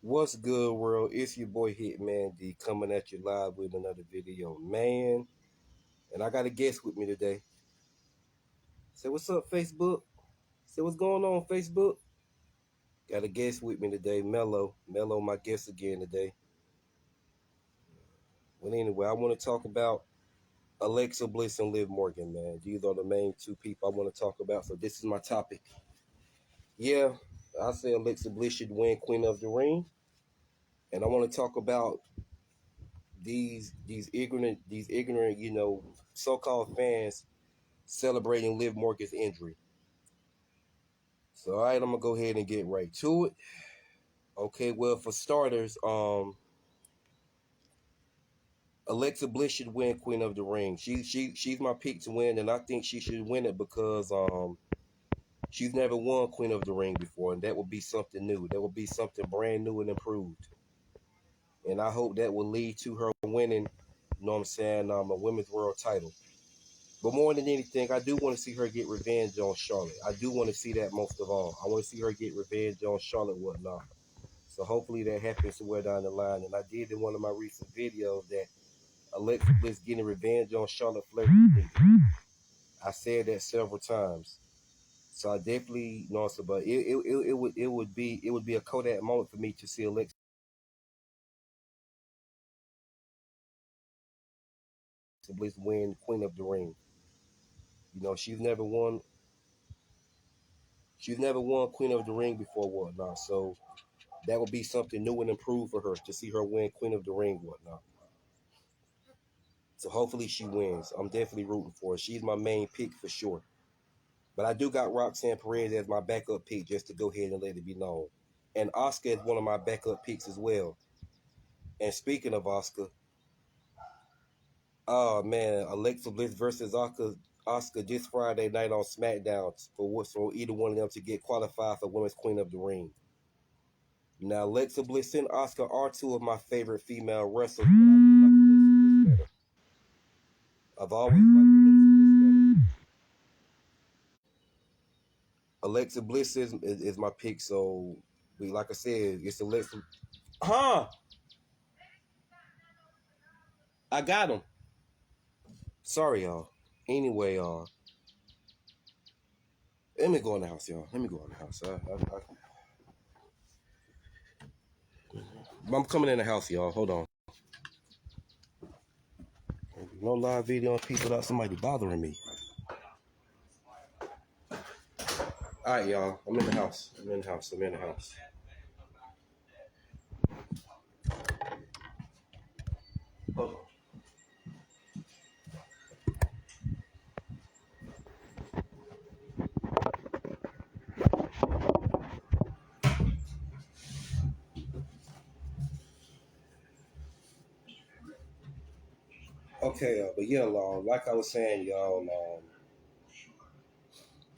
What's good, world? It's your boy Hitman D coming at you live with another video, man. And I got a guest with me today. Say, what's up, Facebook? Say, what's going on, Facebook? Got a guest with me today, Mello. Mello, my guest again today. Well, anyway, I want to talk about Alexa Bliss and Liv Morgan, man. These are the main two people I want to talk about. So this is my topic. Yeah, I say Alexa Bliss should win Queen of the Ring. And I want to talk about these ignorant, so-called fans celebrating Liv Morgan's injury. So, all right, I'm gonna go ahead and get right to it. Okay, well, for starters, Alexa Bliss should win Queen of the Ring. She's my pick to win, and I think she should win it because she's never won Queen of the Ring before, and that would be something new. That would be something brand new and improved. And I hope that will lead to her winning, you know what I'm saying, a women's world title. But more than anything, I do want to see her get revenge on Charlotte. I do want to see that most of all. I want to see her get revenge on Charlotte, whatnot. So hopefully that happens somewhere down the line. And I did in one of my recent videos that Alexa Bliss getting revenge on Charlotte Flair. I said that several times. So I definitely, you know, but it would be a Kodak moment for me to see Alexa Bliss win Queen of the Ring. You know, she's never won Queen of the Ring before, whatnot. So that would be something new and improved for her to see her win Queen of the Ring, whatnot. So hopefully she wins. I'm definitely rooting for her. She's my main pick for sure. But I do got Roxanne Perez as my backup pick just to go ahead and let it be known. And Oscar is one of my backup picks as well. And speaking of Oscar, oh man, Alexa Bliss versus Oscar this Friday night on SmackDown for either one of them to get qualified for Women's Queen of the Ring. Now, Alexa Bliss and Oscar are two of my favorite female wrestlers, but I do like Alexa Bliss better. I've always liked Alexa Bliss better. Alexa Bliss is my pick, so like I said, it's Alexa. Huh? I got him. Sorry, y'all. Anyway, let me go in the house, y'all. Let me go in the house. I'm coming in the house, y'all. Hold on. No live video on peace without somebody bothering me. All right, y'all. I'm in the house. I'm in the house. Hold on. Okay, but yeah, like I was saying, y'all,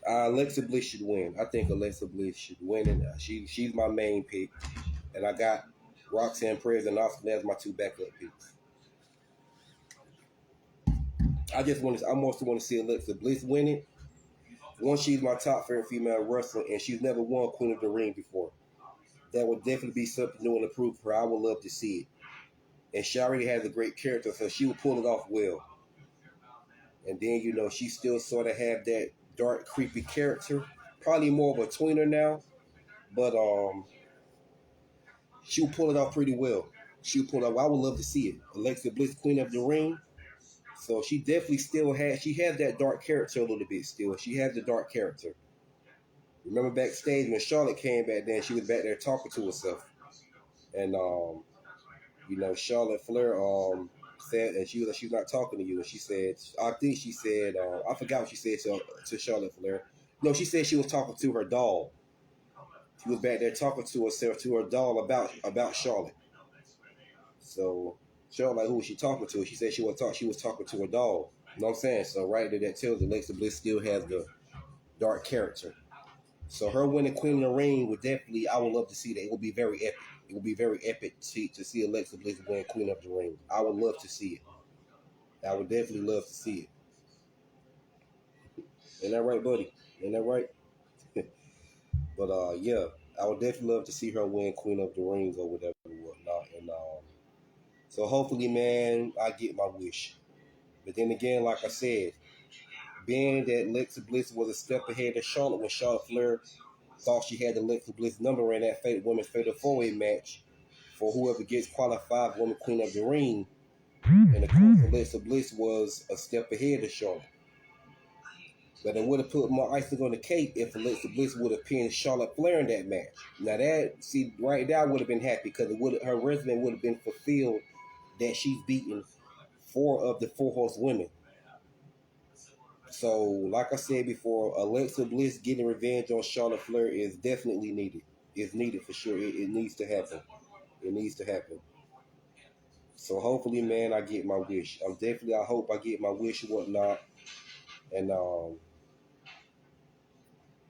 Alexa Bliss should win. I think Alexa Bliss should win, and she's my main pick, and I got Roxanne Perez and Oscar as my two backup picks. I mostly want to see Alexa Bliss win it. One, she's my top favorite female wrestler, and she's never won Queen of the Ring before. That would definitely be something new and improved for her. I would love to see it. And she already has a great character, so she would pull it off well. And then, she still sort of have that dark, creepy character. Probably more of a tweener now, but she'll pull it off pretty well. She'll pull it off. I would love to see it. Alexa Bliss, Queen of the Ring. So she definitely she has that dark character a little bit still. She has the dark character. Remember backstage when Charlotte came back then, she was back there talking to herself. And Charlotte Flair said, and she was not talking to you, and she said, I think she said, I forgot what she said to Charlotte Flair. No, she said she was talking to her doll. She was back there talking to herself, to her doll about Charlotte. So Charlotte, like, who was she talking to? She said she was talking to her doll. You know what I'm saying? So right there, that tells Alexa Bliss still has the dark character. So her winning Queen of the Ring would definitely, I would love to see that. It would be very epic. It would be very epic to see Alexa Bliss win Queen of the Ring. I would love to see it. I would definitely love to see it. Ain't that right, buddy? Ain't that right? But yeah. I would definitely love to see her win Queen of the Rings or whatever and whatnot. And so hopefully, man, I get my wish. But then again, like I said, being that Alexa Bliss was a step ahead of Charlotte when Charlotte Flair thought she had the Alexa Bliss number in that women's fatal four-way match for whoever gets qualified women Queen of the Ring. And of course, Alexa Bliss was a step ahead of Charlotte. But it would have put more icing on the cake if Alexa Bliss would have pinned Charlotte Flair in that match. Now that, see, right there I would have been happy because her resume would have been fulfilled that she's beaten 4 of the 4 horsewomen. So, like I said before, Alexa Bliss getting revenge on Charlotte Flair is definitely needed. It's needed for sure. It needs to happen. It needs to happen. So hopefully, man, I get my wish. I hope I get my wish and whatnot. And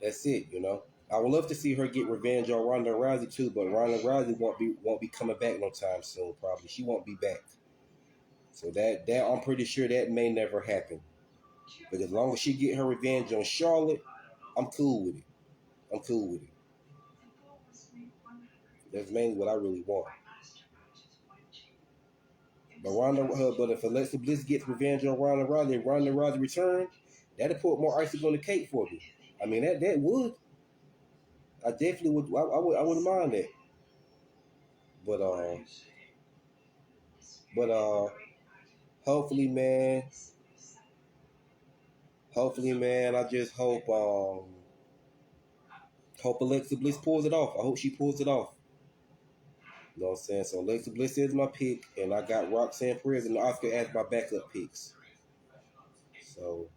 that's it, you know. I would love to see her get revenge on Ronda Rousey too, but Ronda Rousey won't be coming back no time soon. Probably she won't be back. So that I'm pretty sure that may never happen. But as long as she get her revenge on Charlotte, I'm cool with it. I'm cool with it. That's mainly what I really want. But if Alexa Bliss gets revenge on Ronda Rousey and Ronda Rousey return, that'll put more icing on the cake for me. I mean that would. I definitely would. I wouldn't mind that. But hopefully, man. Hopefully, man. I just hope Alexa Bliss pulls it off. I hope she pulls it off. You know what I'm saying? So Alexa Bliss is my pick, and I got Roxanne Perez and Oscar as my backup picks. So,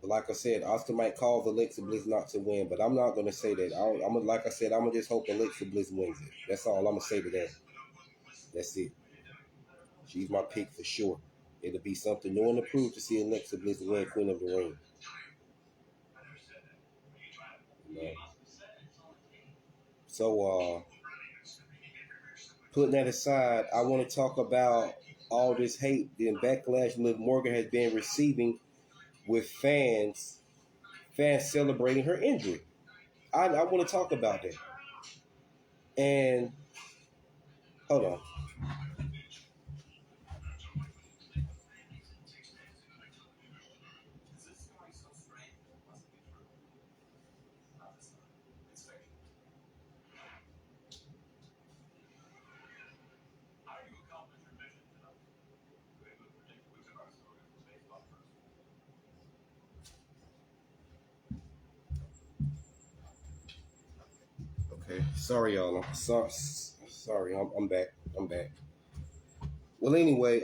but like I said, Oscar might cause Alexa Bliss not to win, but I'm not gonna say that. Like I said, I'm gonna just hope Alexa Bliss wins it. That's all I'm gonna say to that. That's it. She's my pick for sure. It'll be something new and approved to see Alexa Bliss win Queen of the Ring. You know? So, putting that aside, I want to talk about all this hate and backlash Liv Morgan has been receiving with fans celebrating her injury. I want to talk about that. And hold on. Okay, sorry y'all. Sorry. I'm back. I'm back. Well, anyway,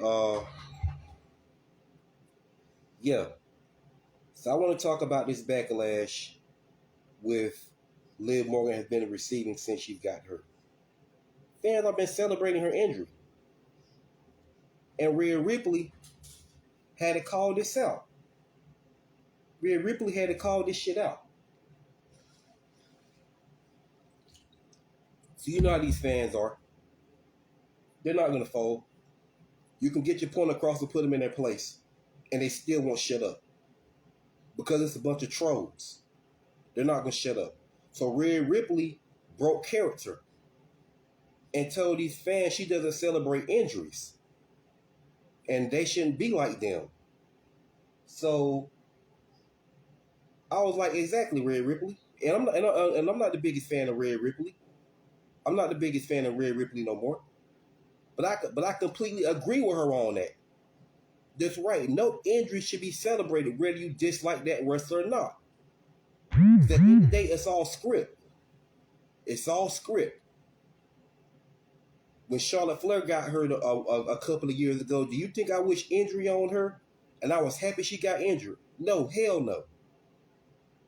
yeah. So I want to talk about this backlash with Liv Morgan has been receiving since she got hurt. Fans have been celebrating her injury. And Rhea Ripley had to call this out. Rhea Ripley had to call this shit out. So you know how these fans are. They're not going to fold. You can get your point across and put them in their place. And they still won't shut up. Because it's a bunch of trolls. They're not going to shut up. So Rhea Ripley broke character. And told these fans she doesn't celebrate injuries. And they shouldn't be like them. So I was like, exactly, Rhea Ripley. And I'm not the biggest fan of Rhea Ripley. I'm not the biggest fan of Rhea Ripley no more. But I completely agree with her on that. That's right. No injury should be celebrated, whether you dislike that wrestler or not. At the end of the day, it's all script. It's all script. When Charlotte Flair got hurt a couple of years ago, do you think I wish injury on her? And I was happy she got injured? No, hell no.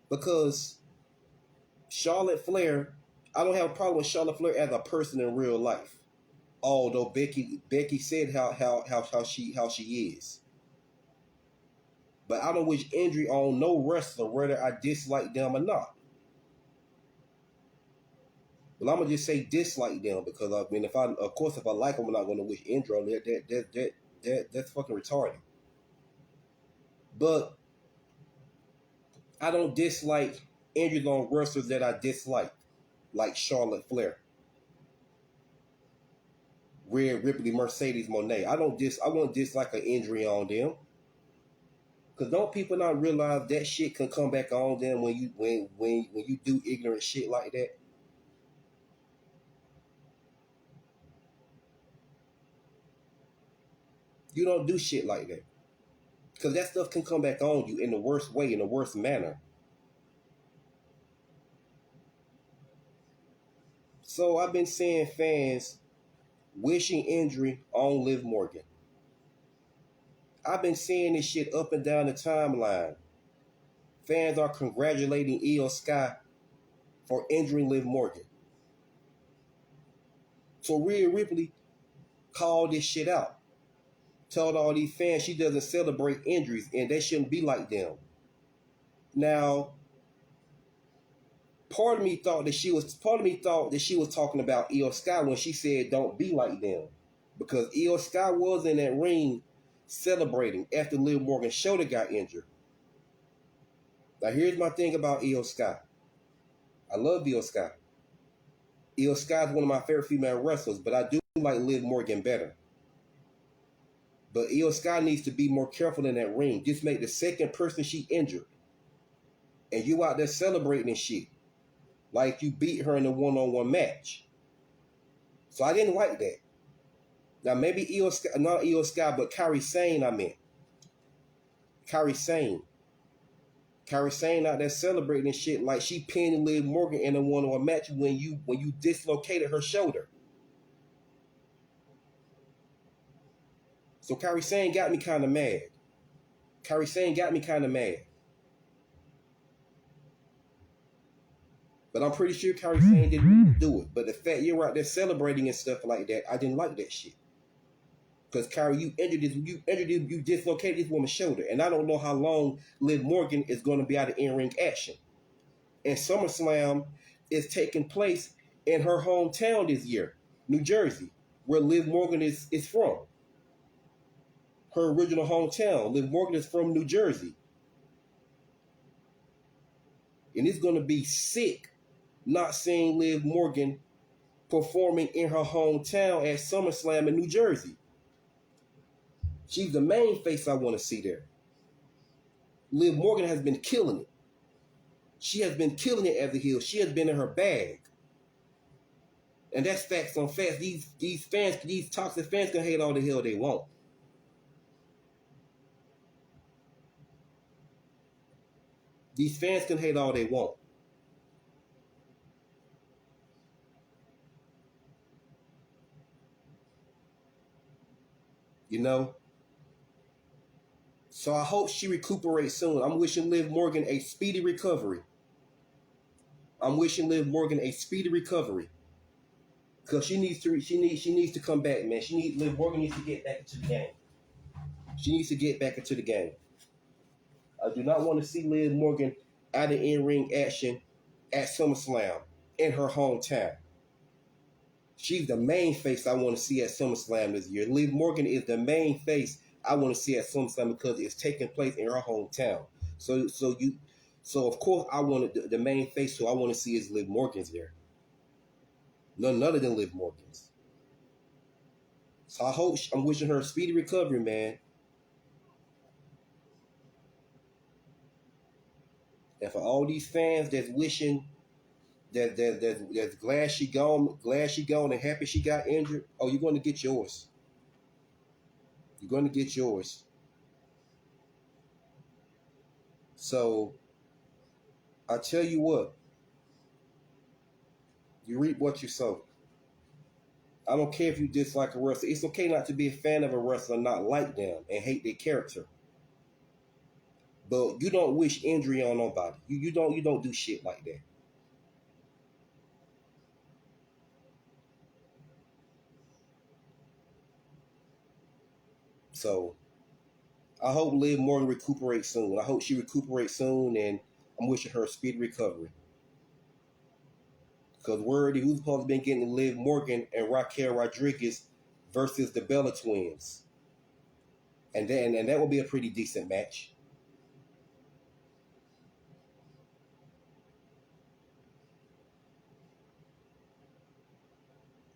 Because Charlotte Flair, I don't have a problem with Charlotte Flair as a person in real life. Although Becky said how she is. But I don't wish injury on no wrestler, whether I dislike them or not. Well, I'm gonna just say dislike them because I mean, if I like them, I'm not gonna wish injury on them. That's fucking retarded. But I don't dislike injuries on wrestlers that I dislike, like Charlotte Flair, Rhea Ripley, Mercedes Moné. I won't dislike an injury on them. Cause don't people not realize that shit can come back on them when you do ignorant shit like that? You don't do shit like that. Cause that stuff can come back on you in the worst way, in the worst manner. So I've been seeing fans wishing injury on Liv Morgan. I've been seeing this shit up and down the timeline. Fans are congratulating Io Sky for injuring Liv Morgan. So Rhea Ripley called this shit out. Told all these fans she doesn't celebrate injuries and they shouldn't be like them. Now, part of me thought that she was talking about Io Sky when she said don't be like them. Because Io Sky was in that ring celebrating after Liv Morgan's shoulder got injured. Now here's my thing about Io Sky. I love Io Sky. Io Sky is one of my favorite female wrestlers, but I do like Liv Morgan better. But Io Sky needs to be more careful in that ring. Just make the second person she injured. And you out there celebrating and shit. Like you beat her in a one-on-one match. So I didn't like that. Now maybe Io Sky, not Io Sky, but Kairi Sane I meant. Kairi Sane. Kairi Sane out there celebrating and shit like she pinned Liv Morgan in a one-on-one match when you dislocated her shoulder. So Kairi Sane got me kind of mad. Kairi Sane got me kind of mad. But I'm pretty sure Kairi Sane didn't mean to do it. But the fact you're out there celebrating and stuff like that, I didn't like that shit. Because Kairi, you dislocated this woman's shoulder. And I don't know how long Liv Morgan is going to be out of in-ring action. And SummerSlam is taking place in her hometown this year, New Jersey, where Liv Morgan is from. Her original hometown. Liv Morgan is from New Jersey. And it's going to be sick not seeing Liv Morgan performing in her hometown at SummerSlam in New Jersey. She's the main face I want to see there. Liv Morgan has been killing it. She has been killing it as a heel. She has been in her bag. And that's facts on facts. These fans, these toxic fans can hate all the hell they want. These fans can hate all they want. You know? So I hope she recuperates soon. I'm wishing Liv Morgan a speedy recovery. Because she needs to come back, man. Liv Morgan needs to get back into the game. She needs to get back into the game. I do not want to see Liv Morgan out of in-ring action at SummerSlam in her hometown. She's the main face I want to see at SummerSlam this year. Liv Morgan is the main face I want to see at SummerSlam because it's taking place in her hometown. So of course I wanted the main face who I want to see is Liv Morgan's there. None other than Liv Morgan's. So I'm wishing her a speedy recovery, man. And for all these fans that's wishing that's glad she gone and happy she got injured, oh, you're going to get yours. You're going to get yours. So I tell you what, you reap what you sow. I don't care if you dislike a wrestler. It's okay not to be a fan of a wrestler and not like them and hate their character. But you don't wish injury on nobody. You don't do shit like that. So I hope Liv Morgan recuperates soon. I hope she recuperates soon, and I'm wishing her a speedy recovery. Because word who's supposed to be getting Liv Morgan and Raquel Rodriguez versus the Bella Twins. And that will be a pretty decent match.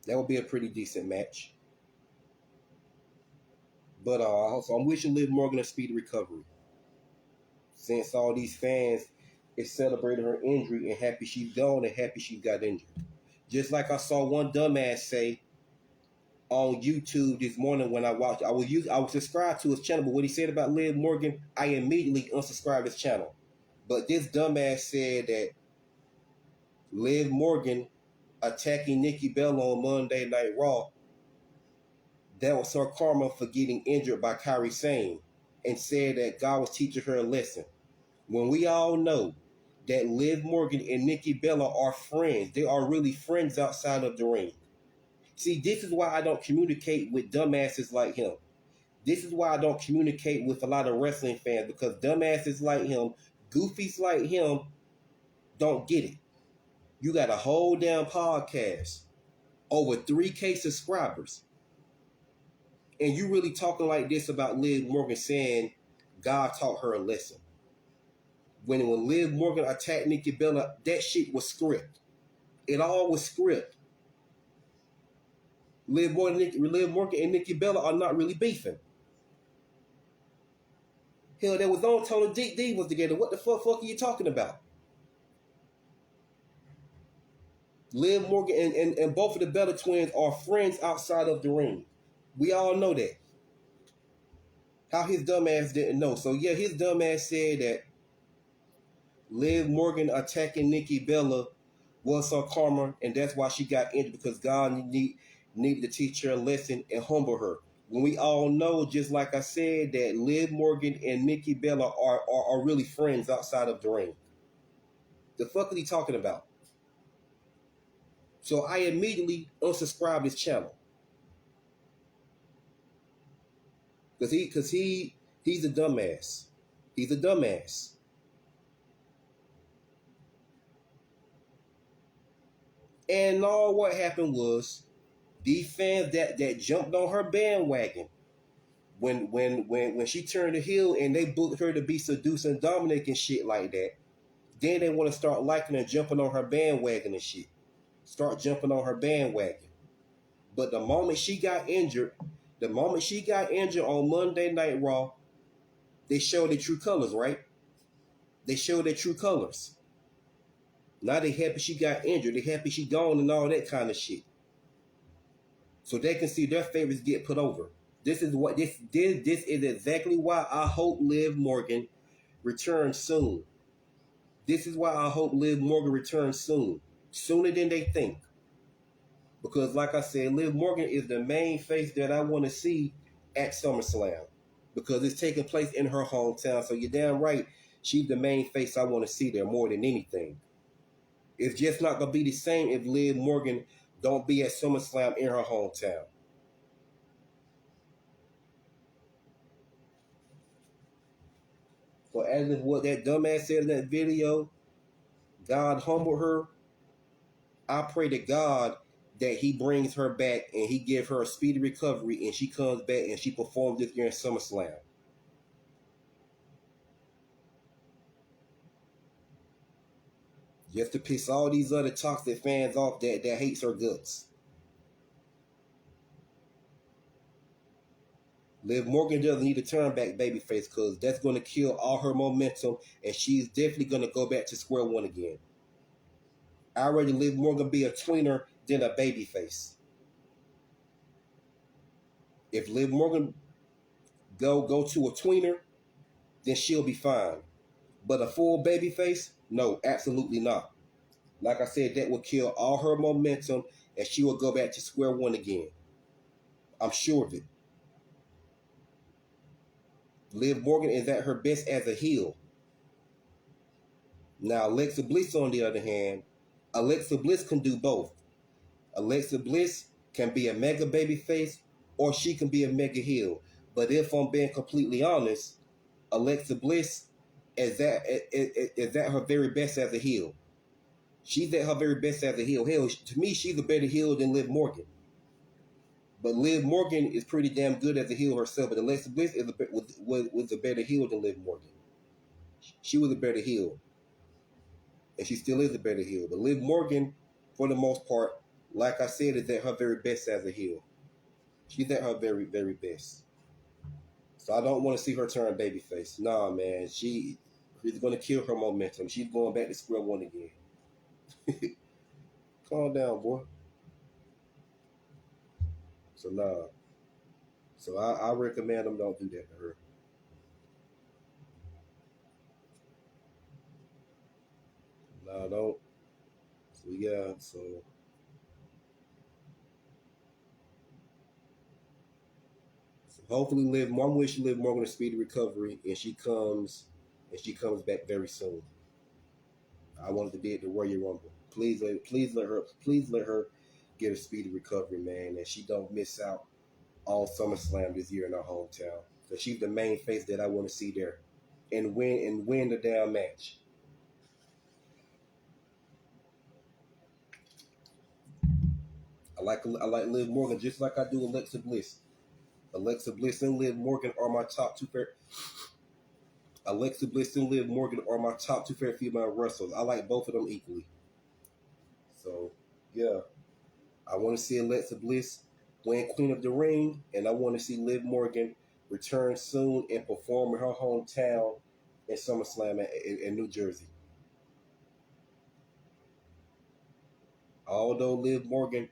That would be a pretty decent match. But so I'm wishing Liv Morgan a speedy recovery. Since all these fans is celebrating her injury and happy she's gone and happy she got injured. Just like I saw one dumbass say on YouTube this morning when I watched, I was subscribed to his channel, but what he said about Liv Morgan, I immediately unsubscribed his channel. But this dumbass said that Liv Morgan attacking Nikki Bella on Monday Night Raw, that was her karma for getting injured by Kairi Sane, and said that God was teaching her a lesson. When we all know that Liv Morgan and Nikki Bella are friends, they are really friends outside of the ring. See, this is why I don't communicate with dumbasses like him. This is why I don't communicate with a lot of wrestling fans, because dumbasses like him, goofies like him, don't get it. You got a whole damn podcast, over 3K subscribers, and you really talking like this about Liv Morgan saying God taught her a lesson. When Liv Morgan attacked Nikki Bella, that shit was script. It all was script. Liv Morgan and Nikki Bella are not really beefing. Hell, that was on Tony D was together. What the fuck are you talking about? Liv Morgan and both of the Bella twins are friends outside of the ring. We all know that. How his dumbass didn't know. So yeah, his dumbass said that Liv Morgan attacking Nikki Bella was her karma, and that's why she got injured, because God needed to teach her a lesson and humble her. When we all know, just like I said, that Liv Morgan and Nikki Bella are really friends outside of the ring. The fuck is he talking about? So I immediately unsubscribed his channel. Because he's a dumbass. He's a dumbass. And all what happened was these fans that jumped on her bandwagon when she turned the heel and they booked her to be seducing Dominic and shit like that, then they want to start liking and jumping on her bandwagon and shit. Start jumping on her bandwagon. But the moment she got injured on Monday Night Raw, they showed their true colors, right? They showed their true colors. Now they happy she got injured. They happy she gone and all that kind of shit. So they can see their favorites get put over. This is exactly why I hope Liv Morgan returns soon. This is why I hope Liv Morgan returns soon. Sooner than they think. Because like I said, Liv Morgan is the main face that I want to see at SummerSlam. Because it's taking place in her hometown. So you're damn right, she's the main face I want to see there more than anything. It's just not going to be the same if Liv Morgan don't be at SummerSlam in her hometown. So as of what that dumbass said in that video, God humbled her. I pray to God that he brings her back and he give her a speedy recovery and she comes back and she performs this year in SummerSlam. Just to piss all these other toxic fans off that hates her guts. Liv Morgan doesn't need to turn back babyface, because that's going to kill all her momentum and she's definitely going to go back to square one again. I'd rather Liv Morgan be a tweener than a babyface. If Liv Morgan go to a tweener, then she'll be fine. But a full babyface? No, absolutely not. Like I said, that will kill all her momentum and she will go back to square one again. I'm sure of it. Liv Morgan is at her best as a heel. Now, Alexa Bliss, on the other hand, Alexa Bliss can do both. Alexa Bliss can be a mega babyface or she can be a mega heel. But if I'm being completely honest, Alexa Bliss is at her very best as a heel. She's at her very best as a heel. Hell, to me, she's a better heel than Liv Morgan. But Liv Morgan is pretty damn good as a heel herself. But Alexa Bliss was a better heel than Liv Morgan. She was a better heel. And she still is a better heel. But Liv Morgan, for the most part, like I said, is at her very best as a heel. She's at her very, very best. So I don't want to see her turn babyface. Nah, man. She's going to kill her momentum. She's going back to square one again. Calm down, boy. So nah. So I recommend them don't do that to her. Nah, don't. So yeah. So hopefully Liv. I wish Liv Morgan a speedy recovery, and she comes back very soon. I wanted to be at the Royal Rumble. Please let her get a speedy recovery, man, and she don't miss out on SummerSlam this year in her hometown. So she's the main face that I want to see there, and win the damn match. I like Liv Morgan just like I do Alexa Bliss. Alexa Bliss and Liv Morgan are my top two fair. Alexa Bliss and Liv Morgan are my top two fair female wrestlers. I like both of them equally. So yeah, I want to see Alexa Bliss win Queen of the Ring, and I want to see Liv Morgan return soon and perform in her hometown in SummerSlam in New Jersey. Although Liv Morgan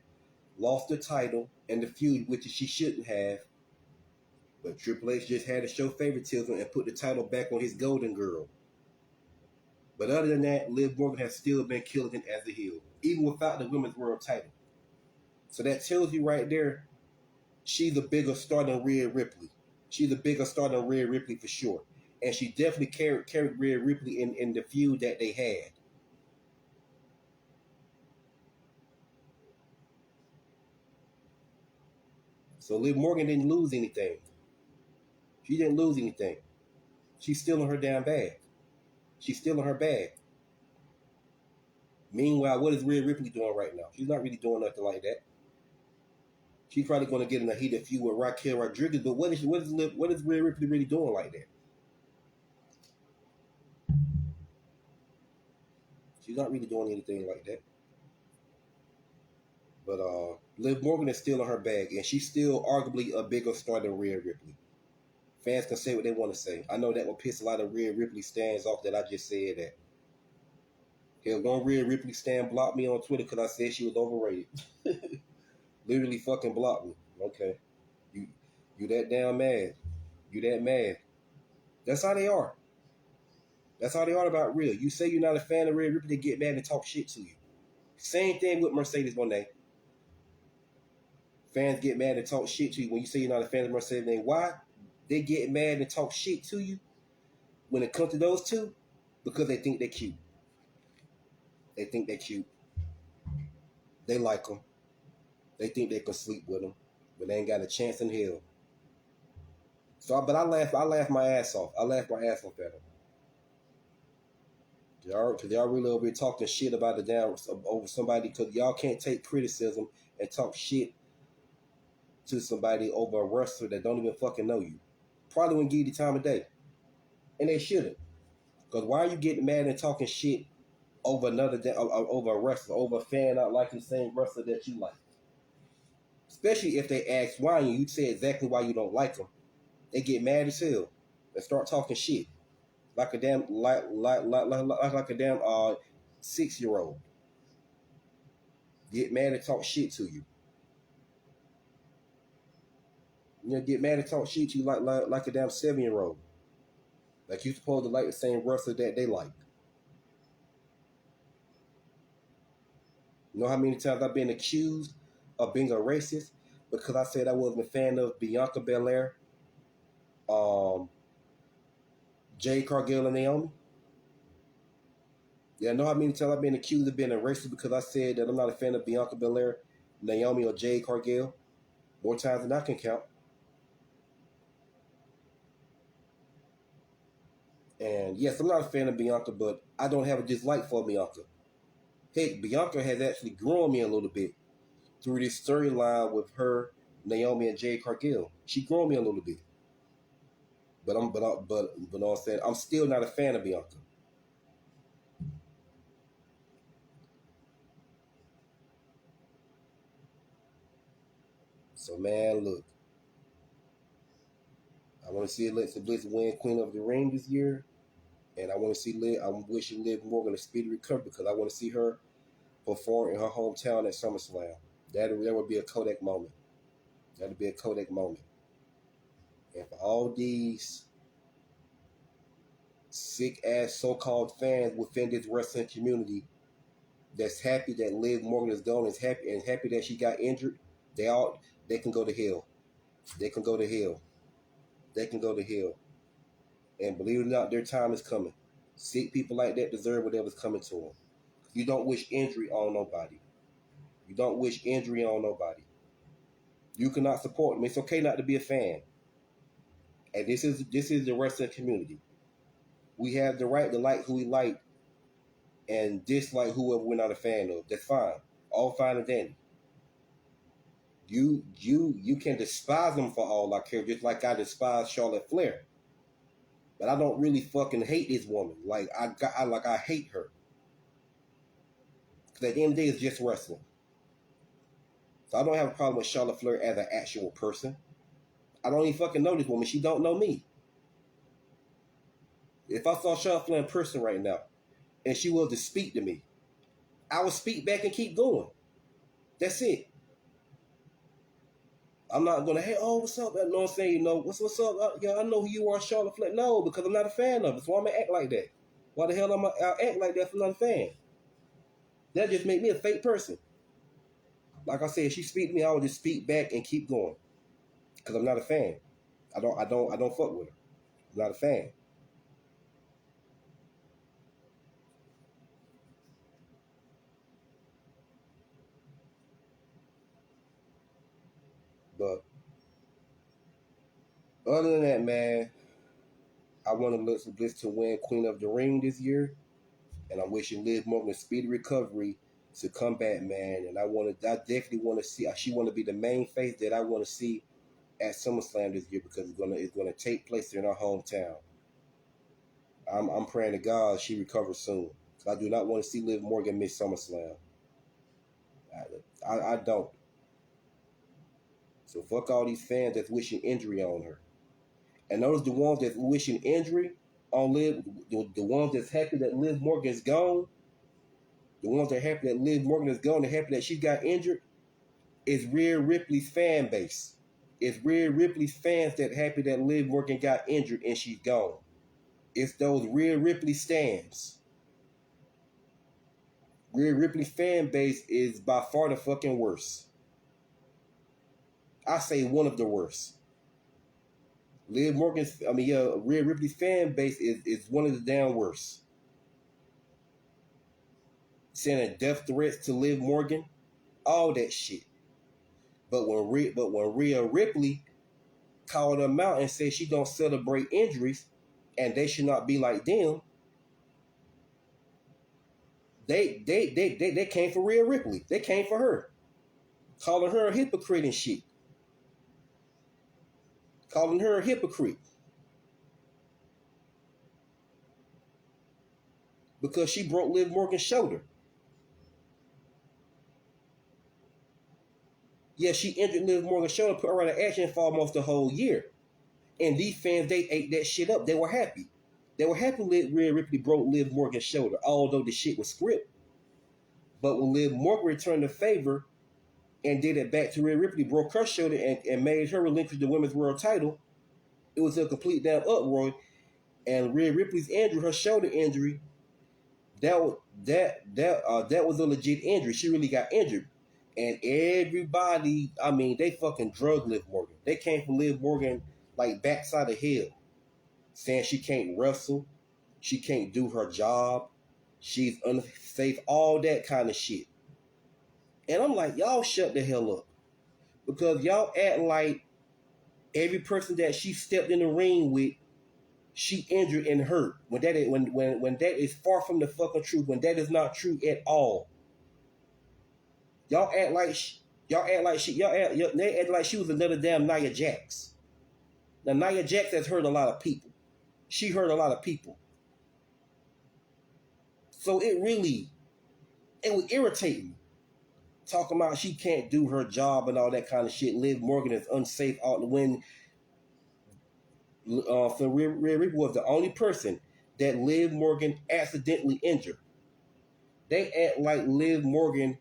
lost the title and the feud, which she shouldn't have, but Triple H just had to show favoritism and put the title back on his golden girl. But other than that, Liv Morgan has still been killing it as a heel, even without the Women's World title. So that tells you right there, she's a bigger star than Rhea Ripley. She's a bigger star than Rhea Ripley for sure. And she definitely carried Rhea Ripley in the feud that they had. So Liv Morgan didn't lose anything. She didn't lose anything. She's still in her damn bag. She's still in her bag. Meanwhile, what is Rhea Ripley doing right now? She's not really doing nothing like that. She's probably going to get in a heated feud with Raquel Rodriguez, but what is Rhea Ripley really doing like that? She's not really doing anything like that. But Liv Morgan is still in her bag, and she's still arguably a bigger star than Rhea Ripley. Fans can say what they want to say. I know that will piss a lot of Rhea Ripley stands off that I just said that. Hell, one Rhea Ripley stand blocked me on Twitter because I said she was overrated. Literally fucking blocked me. Okay. You you that damn mad. You that mad. That's how they are. That's how they are about Rhea. You say you're not a fan of Rhea Ripley, they get mad and talk shit to you. Same thing with Mercedes Moné. Fans get mad and talk shit to you when you say you're not a fan of Mercedes Moné. Why? They get mad and talk shit to you when it comes to those two? Because they think they're cute. They think they're cute. They like them. They think they can sleep with them, but they ain't got a chance in hell. So, but I laugh my ass off. I laugh my ass off at them. Cause y'all really over here talking shit about the down over somebody because y'all can't take criticism and talk shit to somebody over a wrestler that don't even fucking know you. Probably wouldn't give you the time of day, and they shouldn't. Cause why are you getting mad and talking shit over over a wrestler, over a fan not liking the same wrestler that you like? Especially if they ask why and you say exactly why you don't like them. They get mad as hell and start talking shit like a damn like a damn 6-year-old. Get mad and talk shit to you. You know, get mad and talk shit to you like a damn 7-year-old. Like you supposed to like the same wrestler that they like. You know how many times I've been accused of being a racist because I said I wasn't a fan of Bianca Belair, Jade Cargill, and Naomi? Yeah, I know how many times I've been accused of being a racist because I said that I'm not a fan of Bianca Belair, Naomi, or Jade Cargill. More times than I can count. And yes, I'm not a fan of Bianca, but I don't have a dislike for Bianca. Heck, Bianca has actually grown me a little bit through this storyline with her, Naomi, and Jade Cargill. She grew me a little bit. But I'm saying I'm still not a fan of Bianca. So man, look, I want to see Alexa Bliss win Queen of the Ring this year, and I want to see Liv. I'm wishing Liv Morgan a speedy recovery because I want to see her perform in her hometown at SummerSlam. That would be a Kodak moment. That'd be a Kodak moment. And for all these sick ass so-called fans within this wrestling community that's happy that Liv Morgan is gone, is happy that she got injured, they can go to hell. They can go to hell. They can go to hell. And believe it or not, their time is coming. Sick people like that deserve whatever's coming to them. You don't wish injury on nobody. You don't wish injury on nobody. You cannot support them. It's okay not to be a fan. And this is the wrestling community. We have the right to like who we like and dislike whoever we're not a fan of. That's fine. All fine and dandy. You can despise them for all I care, just like I despise Charlotte Flair. But I don't really fucking hate this woman. Like I hate her. Because at the end of the day, it's just wrestling. So I don't have a problem with Charlotte Flair as an actual person. I don't even fucking know this woman. She don't know me. If I saw Charlotte Flair in person right now, and she was to speak to me, I would speak back and keep going. That's it. I'm not gonna, hey, oh, what's up? You know what I'm saying? You know, what's up? Yeah, I know who you are, Charlotte Flair. No, because I'm not a fan of it. So I'm gonna act like that. Why the hell am I act like that if I'm not a fan? That just make me a fake person. Like I said, if she speak to me, I would just speak back and keep going. Because I'm not a fan. I don't fuck with her. I'm not a fan. But other than that, man, I want Alexa Bliss to win Queen of the Ring this year, and I'm wishing Liv Morgan a speedy recovery to come back, man. And I definitely want to see. She want to be the main face that I want to see at SummerSlam this year because it's gonna take place in her hometown. I'm praying to God she recovers soon. I do not want to see Liv Morgan miss SummerSlam. I don't. So fuck all these fans that's wishing injury on her. And those the ones that's wishing injury on Liv, the ones that's happy that Liv Morgan's gone, the ones that are happy that Liv Morgan is gone, they're happy that she got injured, is Rhea Ripley's fan base. It's Rhea Ripley's fans that happy that Liv Morgan got injured and she's gone. It's those Rhea Ripley stands. Rhea Ripley's fan base is by far the fucking worst. I say one of the worst. Rhea Ripley's fan base is one of the damn worst. Sending death threats to Liv Morgan, all that shit. But when Rhea Ripley called them out and said she don't celebrate injuries and they should not be like them, they came for Rhea Ripley. They came for her, calling her a hypocrite and shit. Calling her a hypocrite. Because she broke Liv Morgan's shoulder. Yeah, she injured Liv Morgan's shoulder, put her out of action for almost a whole year. And these fans, they ate that shit up. They were happy. They were happy Rhea Ripley broke Liv Morgan's shoulder, although the shit was scripted. But when Liv Morgan returned the favor and did it back to Rhea Ripley, broke her shoulder and made her relinquish the women's world title, it was a complete damn uproar. And Rhea Ripley's injury, her shoulder injury, that was a legit injury. She really got injured. And everybody, they fucking drugged Liv Morgan. They came for Liv Morgan like backside of hell, saying she can't wrestle, she can't do her job, she's unsafe, all that kind of shit. And I'm like, y'all shut the hell up. Because y'all act like every person that she stepped in the ring with, she injured and hurt. When that is far from the fucking truth, when that is not true at all. Y'all act like she was another damn Nia Jax. Now Nia Jax has hurt a lot of people. She hurt a lot of people. So it would irritate me talking about she can't do her job and all that kind of shit. Liv Morgan is unsafe out when so Rhea Ripley was the only person that Liv Morgan accidentally injured. They act like Liv Morgan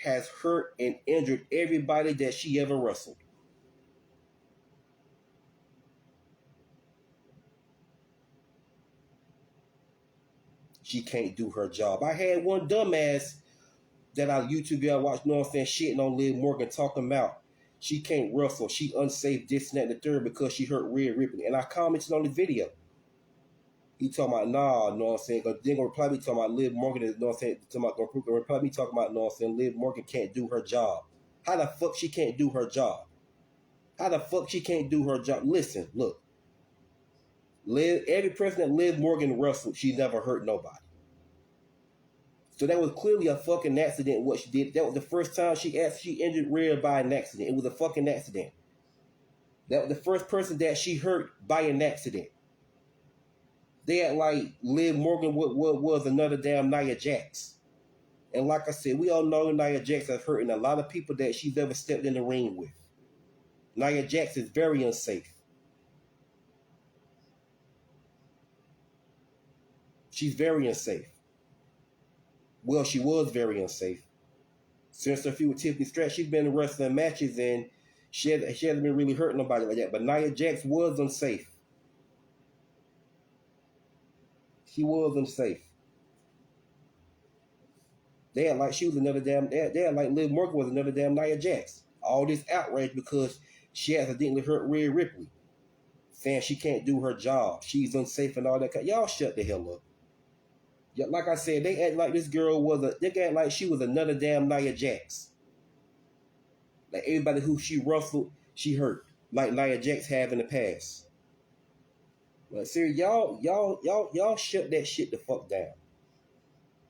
has hurt and injured everybody that she ever wrestled. She can't do her job. I had one dumbass that I YouTube I watched, you know what I'm saying, shitting on Liv Morgan, talking about she can't wrestle, she unsafe, this and that and the third because she hurt Rhea Ripley. And I commented on the video. He talking about, nah, you know what I'm saying? Because then gonna reply me talking about Liv Morgan, you know what I'm saying? Gonna reply me talking about, you know what I'm saying, Liv Morgan can't do her job. How the fuck she can't do her job? How the fuck she can't do her job? Listen, look. Every person that Liv Morgan wrestled, she never hurt nobody. So that was clearly a fucking accident what she did. That was the first time she injured Rhea by an accident. It was a fucking accident. That was the first person that she hurt by an accident. They act like Liv Morgan was another damn Nia Jax. And like I said, we all know Nia Jax has hurting a lot of people that she's ever stepped in the ring with. Nia Jax is very unsafe. She's very unsafe. Well, she was very unsafe. Since her feud with Tiffany Stratton, she's been in wrestling matches and she hasn't been really hurting nobody like that. But Nia Jax was unsafe. She was unsafe. They had like she was another damn. They had like Liv Morgan was another damn Nia Jax. All this outrage because she accidentally hurt Rhea Ripley, saying she can't do her job. She's unsafe and all that. Y'all shut the hell up. Yeah, like I said, they act like this girl was a. They act like she was another damn Nia Jax. Like everybody who she wrestled, she hurt. Like Nia Jax have in the past. But seriously, y'all shut that shit the fuck down.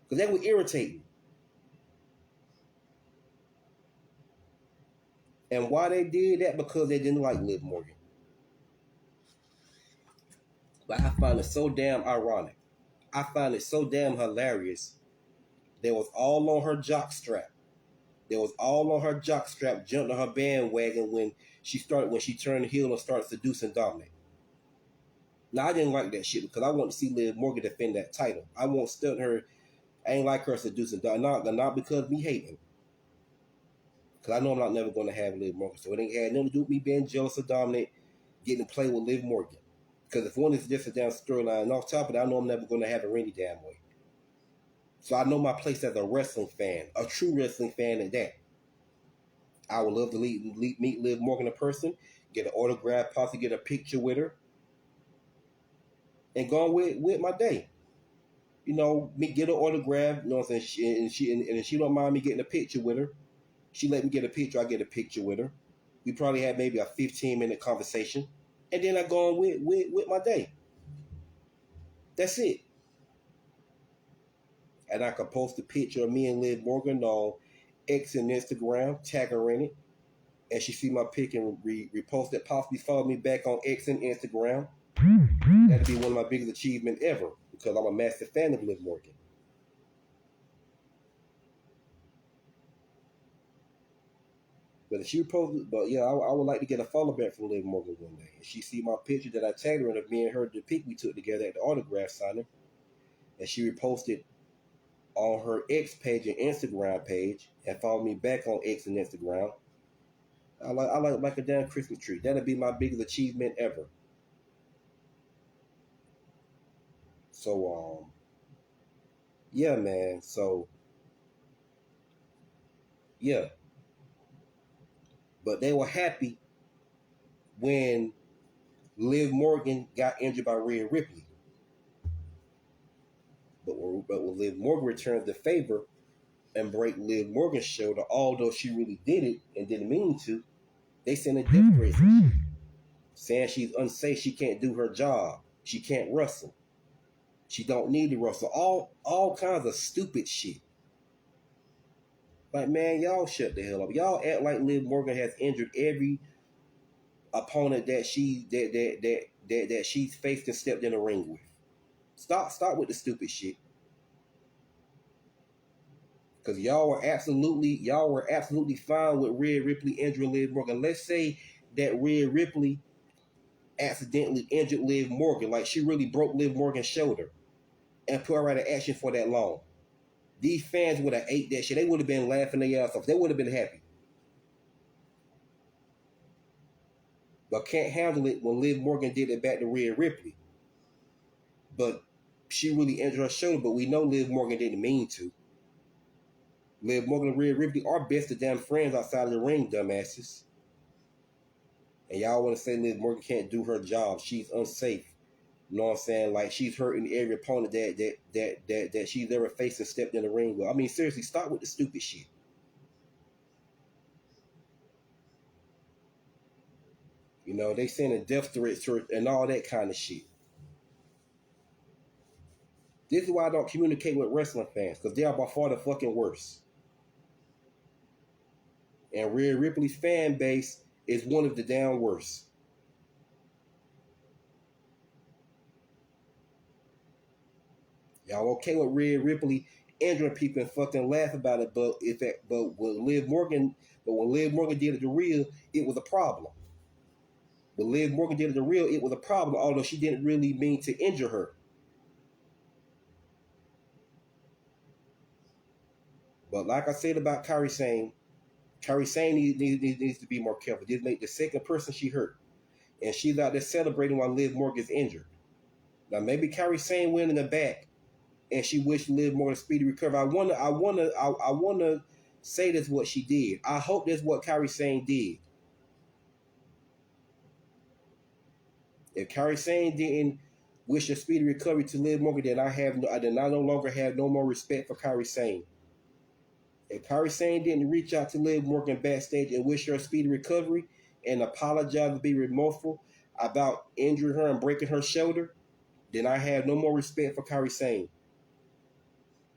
Cause that would irritate me. And why they did that? Because they didn't like Liv Morgan. But I find it so damn ironic. I find it so damn hilarious. They was all on her jock strap. They was all on her jock strap, jumped on her bandwagon when she turned heel and started seducing Dominic. Now I didn't like that shit because I want to see Liv Morgan defend that title. I won't stunt her. I ain't like her seducing Dominic. Not because me hating. Because I know I'm not never going to have Liv Morgan. So it ain't had nothing to do with me being jealous of Dominic getting to play with Liv Morgan. Because if one is just a damn storyline, and off top of that, I know I'm never going to have it any damn way. So I know my place as a wrestling fan, a true wrestling fan at that. I would love to meet Liv Morgan in person, get an autograph, possibly get a picture with her, and go on with my day. You know, me get an autograph, you know what I'm saying? And if she don't mind me getting a picture with her, she let me get a picture, I get a picture with her. We probably had maybe a 15-minute conversation. And then I go on with my day. That's it. And I could post a picture of me and Liv Morgan on X and Instagram, tag her in it. And she see my pic and repost it, possibly follow me back on X and Instagram. That'd be one of my biggest achievements ever because I'm a massive fan of Liv Morgan. But if she posted, but yeah, I would like to get a follow back from Liv Morgan one day. And she see my picture that I tagged her in of me and her, the pic we took together at the autograph signing. And she reposted on her X page and Instagram page and follow me back on X and Instagram. I like a damn Christmas tree. That'd be my biggest achievement ever. So yeah, man. So yeah. But they were happy when Liv Morgan got injured by Rhea Ripley. But when Liv Morgan returns the favor and break Liv Morgan's shoulder, although she really did it and didn't mean to, they sent a death threat saying she's unsafe, she can't do her job, she can't wrestle, she don't need to wrestle, all kinds of stupid shit. Like, man, y'all shut the hell up. Y'all act like Liv Morgan has injured every opponent that she's faced and stepped in the ring with. Stop with the stupid shit. Because y'all were absolutely fine with Rhea Ripley injuring Liv Morgan. Let's say that Rhea Ripley accidentally injured Liv Morgan, like she really broke Liv Morgan's shoulder and put her out of action for that long. These fans would have ate that shit. They would have been laughing their ass off. They would have been happy. But can't handle it when Liv Morgan did it back to Rhea Ripley. But she really injured her shoulder, but we know Liv Morgan didn't mean to. Liv Morgan and Rhea Ripley are best of damn friends outside of the ring, dumbasses. And y'all want to say Liv Morgan can't do her job. She's unsafe. You know what I'm saying? Like, she's hurting every opponent that she's ever faced and stepped in the ring with. I mean, seriously, stop with the stupid shit. You know, they sending death threats to her and all that kind of shit. This is why I don't communicate with wrestling fans, because they are by far the fucking worst. And Rhea Ripley's fan base is one of the damn worst. Y'all okay with Rhea Ripley injuring people and fucking laugh about it, but when Liv Morgan did it to Rhea, it was a problem. When Liv Morgan did it to Rhea, it was a problem, although she didn't really mean to injure her. But like I said about Kairi Sane needs to be more careful. This make the second person she hurt, and she's out there celebrating while Liv Morgan's injured. Now maybe Kairi Sane went in the back, and she wished Liv Morgan a speedy recovery. I wanna say that's what she did. I hope that's what Kairi Sane did. If Kairi Sane didn't wish a speedy recovery to Liv Morgan, then I no longer have no more respect for Kairi Sane. If Kairi Sane didn't reach out to Liv Morgan backstage and wish her a speedy recovery and apologize and be remorseful about injuring her and breaking her shoulder, then I have no more respect for Kairi Sane.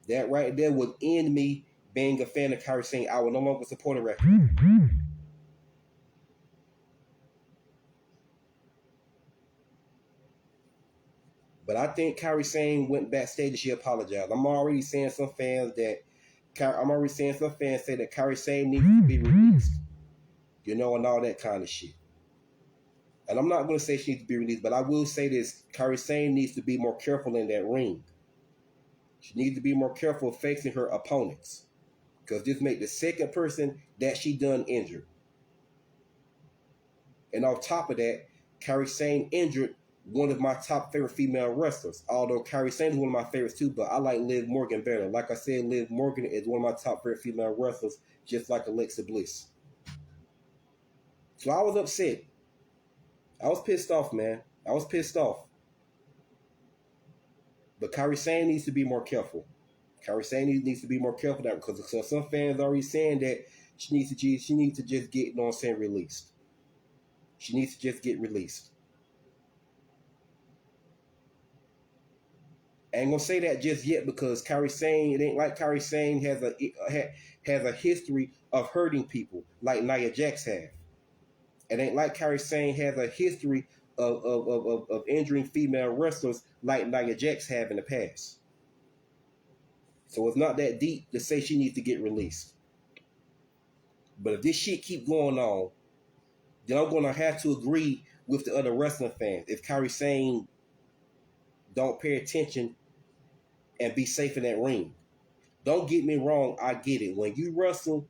That right there would end me being a fan of Kairi Sane. I will no longer support her record. But I think Kairi Sane went backstage and she apologized. I'm already seeing some fans say that Kairi Sane needs to be released. You know, and all that kind of shit. And I'm not going to say she needs to be released, but I will say this. Kairi Sane needs to be more careful in that ring. She needs to be more careful facing her opponents. Because this makes the second person that she done injured. And on top of that, Kairi Sane injured one of my top favorite female wrestlers. Although Kairi Sane is one of my favorites too, but I like Liv Morgan better. Like I said, Liv Morgan is one of my top favorite female wrestlers, just like Alexa Bliss. So I was upset. I was pissed off, man. I was pissed off. But Kairi Sane needs to be more careful. Kairi Sane needs to be more careful that because some fans are already saying that she needs to just get, you know what I'm saying, released. She needs to just get released. I ain't gonna say that just yet because Kairi Sane, it ain't like Kairi Sane has a history of hurting people like Nia Jax have. It ain't like Kairi Sane has a history of injuring female wrestlers like Nia Jax have in the past. So it's not that deep to say she needs to get released. But if this shit keep going on, then I'm gonna have to agree with the other wrestling fans. If Kairi Sane don't pay attention and be safe in that ring. Don't get me wrong, I get it. When you wrestle,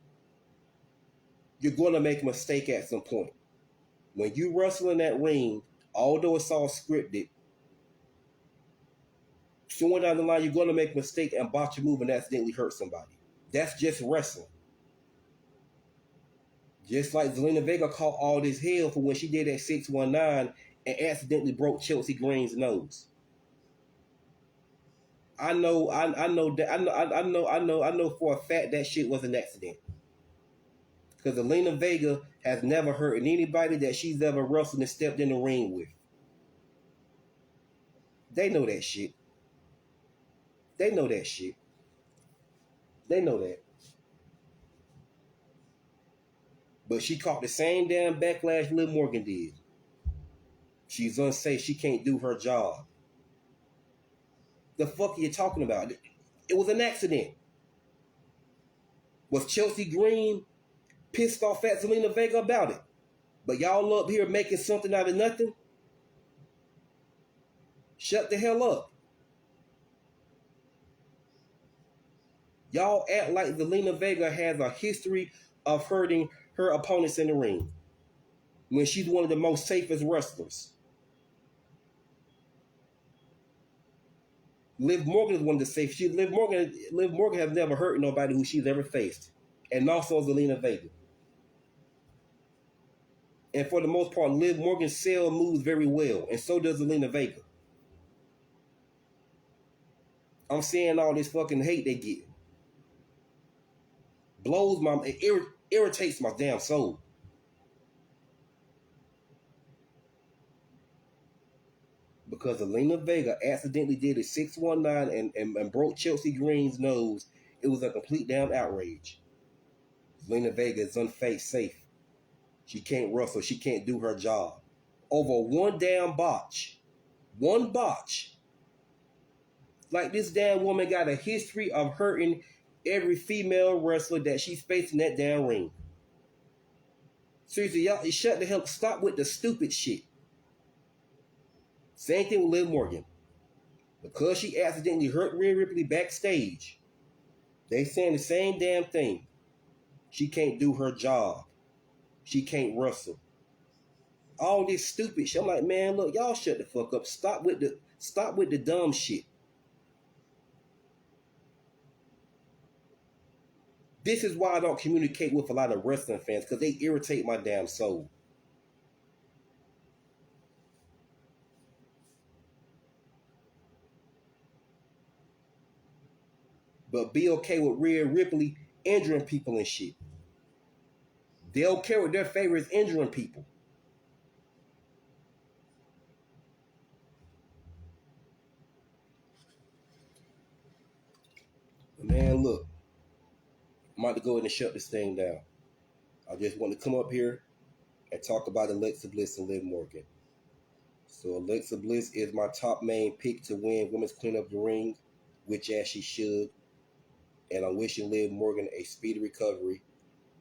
you're going to make a mistake at some point. When you wrestle in that ring, although it's all scripted, somewhere down the line, you're going to make a mistake and botch a move and accidentally hurt somebody. That's just wrestling. Just like Zelina Vega caught all this hell for when she did that 619 and accidentally broke Chelsea Green's nose. I know for a fact that shit was an accident. Because Zelina Vega has never hurt anybody that she's ever wrestled and stepped in the ring with. They know that shit. They know that shit. They know that. But she caught the same damn backlash Liv Morgan did. She's unsafe. She can't do her job. The fuck are you talking about? It was an accident. Was Chelsea Green pissed off at Zelina Vega about it? But y'all up here making something out of nothing? Shut the hell up. Y'all act like Zelina Vega has a history of hurting her opponents in the ring when she's one of the most safest wrestlers. Liv Morgan is one of the safest. Liv Morgan has never hurt nobody who she's ever faced. And also Zelina Vega. And for the most part, Liv Morgan sells moves very well. And so does Zelina Vega. I'm seeing all this fucking hate they get. Blows my... It irritates my damn soul. Because Zelina Vega accidentally did a 619 and broke Chelsea Green's nose. It was a complete damn outrage. Zelina Vega is unfaced safe. She can't wrestle. She can't do her job. Over one damn botch. One botch. Like this damn woman got a history of hurting every female wrestler that she's facing that damn ring. Seriously, y'all, shut the hell. Stop with the stupid shit. Same thing with Liv Morgan. Because she accidentally hurt Rhea Ripley backstage, they saying the same damn thing. She can't do her job. She can't wrestle. All this stupid shit. I'm like, man, look, y'all shut the fuck up. Stop with the dumb shit. This is why I don't communicate with a lot of wrestling fans, because they irritate my damn soul. But be okay with Rhea Ripley injuring people and shit. They don't care what their favorite is injuring people. Man, look. I'm about to go ahead and shut this thing down. I just want to come up here and talk about Alexa Bliss and Liv Morgan. So Alexa Bliss is my top main pick to win Women's Queen of the Ring, which as she should. And I'm wishing Liv Morgan a speedy recovery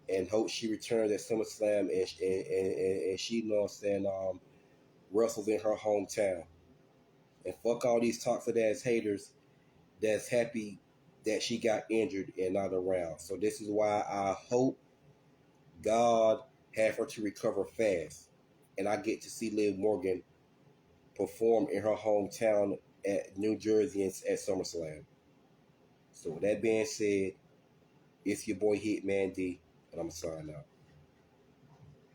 and hope she returns at SummerSlam and she, you know what I'm saying, wrestles in her hometown. And fuck all these toxic ass haters that's happy that she got injured and not around. So this is why I hope God have her to recover fast. And I get to see Liv Morgan perform in her hometown at New Jersey at SummerSlam. So with that being said, it's your boy Hitman D, and I'm signing out.